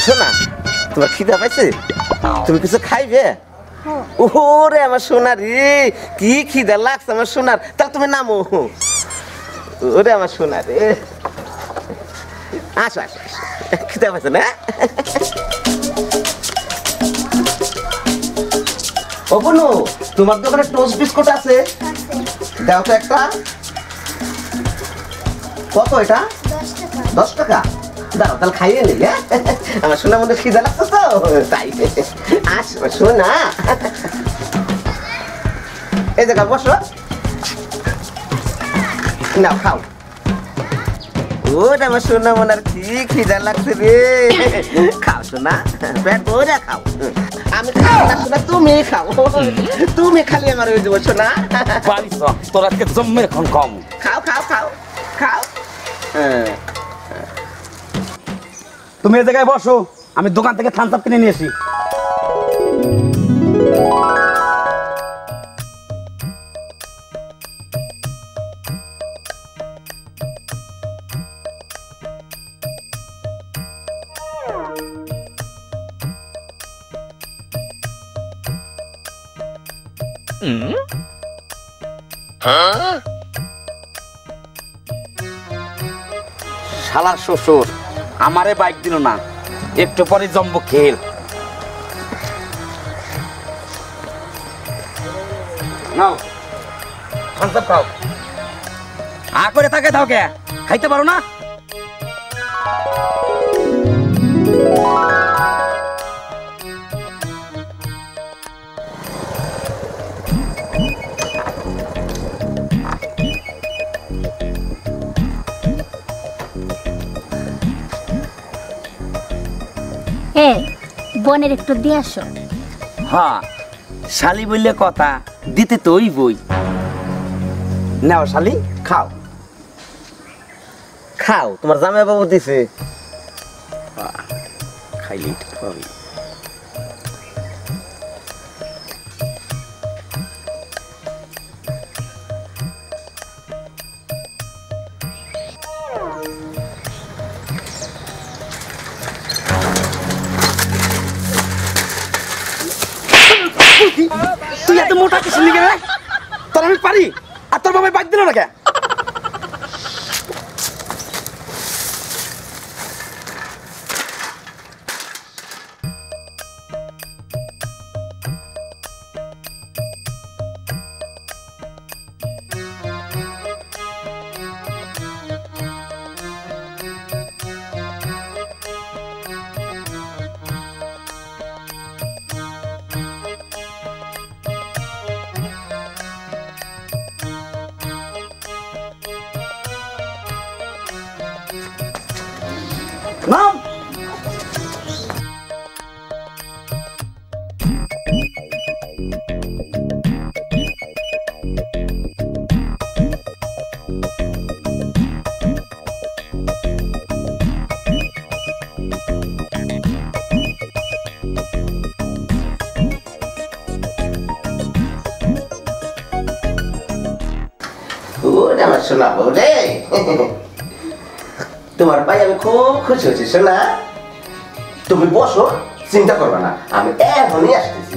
শোনা তোমার খিদা পাইছে তুমি কিছু খাইবে ওরে আমার সোনার রে কি খিদা লাগছে আমার সোনার তাহলে তুমি নামো ওরে আমার সোনার রে আসো আসো খিদা পাইছে না ও বনু তোমার দোকানে টোস্ট বিস্কুট আছে দাও তো একটা কত এটা 10 টাকা দাও তাহলে খাইয়ে নি আমার সোনার মধ্যে খিদা লাগছে তো তাই আসো সোনা এই জায়গা বসো নাও খাও ওরে আমার সোনা মনার কি খিদা লাগছে রে খাও সোনা পেট ভরে খাও আমি খাও না সোনা তুমি খাও তুমি খালি আমার ওই দেবো সোনা পারিস তোর আজকে জম্মের এখন কম খাও খাও খাও খাও তুমি এই জায়গায় বসো আমি দোকান থেকে থামস আপ কিনে নিয়ে আসি শালার শ্বশুর আমারে বাইক দিল না একটু পরে জম্বো খেল নাও থামস আপ খাও আ করে থাকে থাও কে খাইতে পারো না বনের একটু দিয়ে আসো হ্যাঁ শালি বললে কথা দিতে তো ওই বই নাও শালি খাও খাও তোমার জামাই বাবু দিছে খাইলেই তো পাবি তুই এত মোটা কিছু নিকে রে তোর আমি পারি আর তোর বাবা বাইক দিল না কে নাম ওরে আমার সোনা বউ রে তোমার ভাই আমি খুব খুশি হচ্ছি সোনা তুমি বসো চিন্তা করবে না আমি এখনই আসতেছি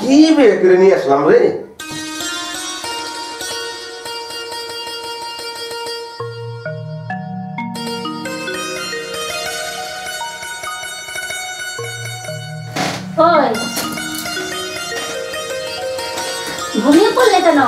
কি বিয়ে করে নিয়ে আসলাম রে ঘুমিয়ে পড়লে কেন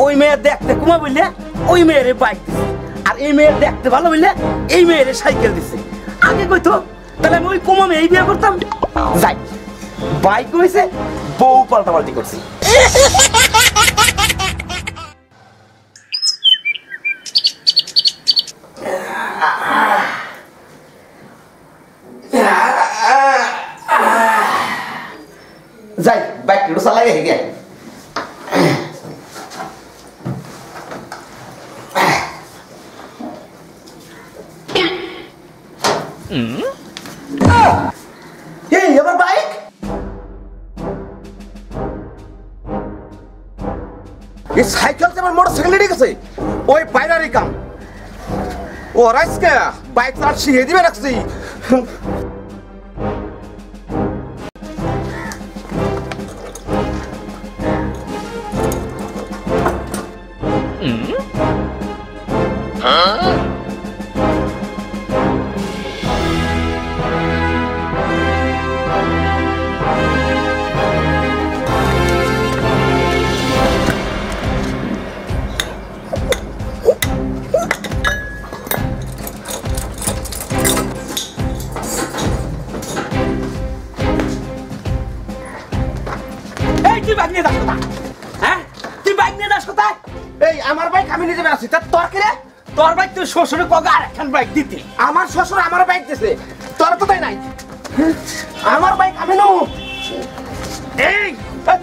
ওই মেয়ে দেখতে কুমা বললে ওই মেয়েরে বাইক দিছে, আর এই মেয়ে দেখতে ভালো বললে এই মেয়েরে সাইকেল দিছে। আগে কইতো তাহলে আমি ওই কুমা মেয়ে বিয়ে করতাম। যাই বাইক হয়েছে, বউ পাল্টাপাল্টি করছি। যাই বাইক একটু চালাই গে। এই আমার বাইক, এই সাইকেল যে আমার মোটরসাইকেল লেগে গেছে, ওই বাইরারি কাম ও রাইসকে বাইক চালাতে শিখিয়ে দিবে রাখছি। তুই বাইক নিয়ে যাস কোথায়? হ্যাঁ তুই বাইক নিয়ে যাস কোথায়? এই আমার বাইক আমি নিজে বেড়াচ্ছি, তার তোর কে রে? তোর বাইক তুই শ্বশুরে কগা আর একখান বাইক দিতে। আমার শ্বশুর আমার বাইক দিছে, তোর তো তাই নাই। আমার বাইক আমি নেবো। এই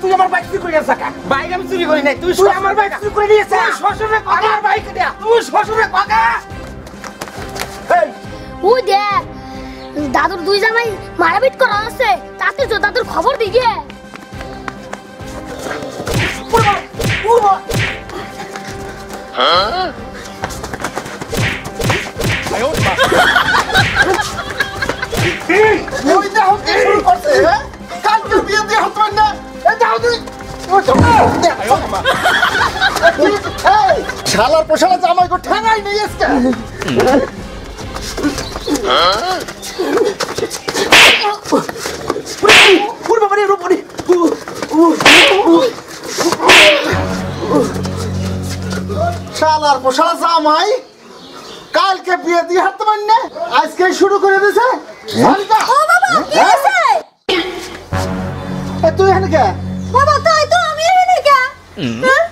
তুই আমার বাইক চুরি করে নিয়েছিস কাকা? বাইক আমি চুরি করি নাই, তুই তুই আমার বাইক চুরি করে নিয়েছিস। তুই শ্বশুরে কগা আমার বাইক দে। তুই শ্বশুরে কগা। এই ও দেখ দাদুর দুই জামাই মারাপিট করা আছে, তাতে তো দাদুর খবর দিগে। ওই দেখো কি শুরু করছে, হ্যাঁ? কালকে বিয়ে দিয়ে হতো না, এই দেখো তুই শালার পোশালা জামাই গো ঠেঙাই নেই আজকে। শালার পোশালা জামাই কালকে বিয়ে দিয়ে হতো না, আজকে শুরু করে দিয়েছে। ও বাবা কি হইছে? তুই এখানে কে? বাবা তাই তো আমি এখানে কে? হ্যাঁ?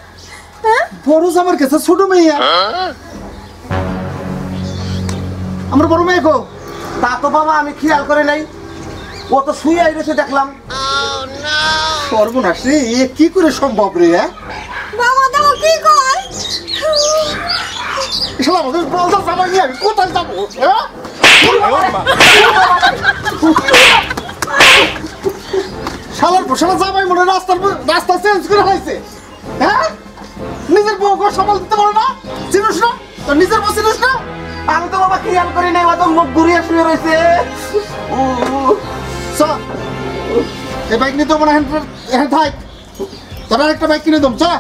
হ্যাঁ? বড় জামার কাছে ছোট মেয়ে, আমার বড় মেয়ে গো। তা তো বাবা আমি খেয়াল করে নাই, ও তো শুয়ে আইছে দেখলাম। সর্বনাশ রে, এ কি করে সম্ভব রে? বাবা দাও কি কয়? শালা আমাদের বলদা জামাই নিয়ে আমি কোথায় যাবো? শালার পোশালা জামাই মনে রাস্তা চেঞ্জ করে হয়েছে। হ্যাঁ, নিজের বউকে সামাল দিতে পারো না, চিনিস না তোর নিজের বউ চিনিস না? আমি তো বাবা খেয়াল করি নাই, ও তো মুখ ঘুরিয়ে শুয়ে রয়েছে। এই বাইক নিয়ে তো মনে হয় থাক, তোর আরেকটা বাইক কিনে দম চা।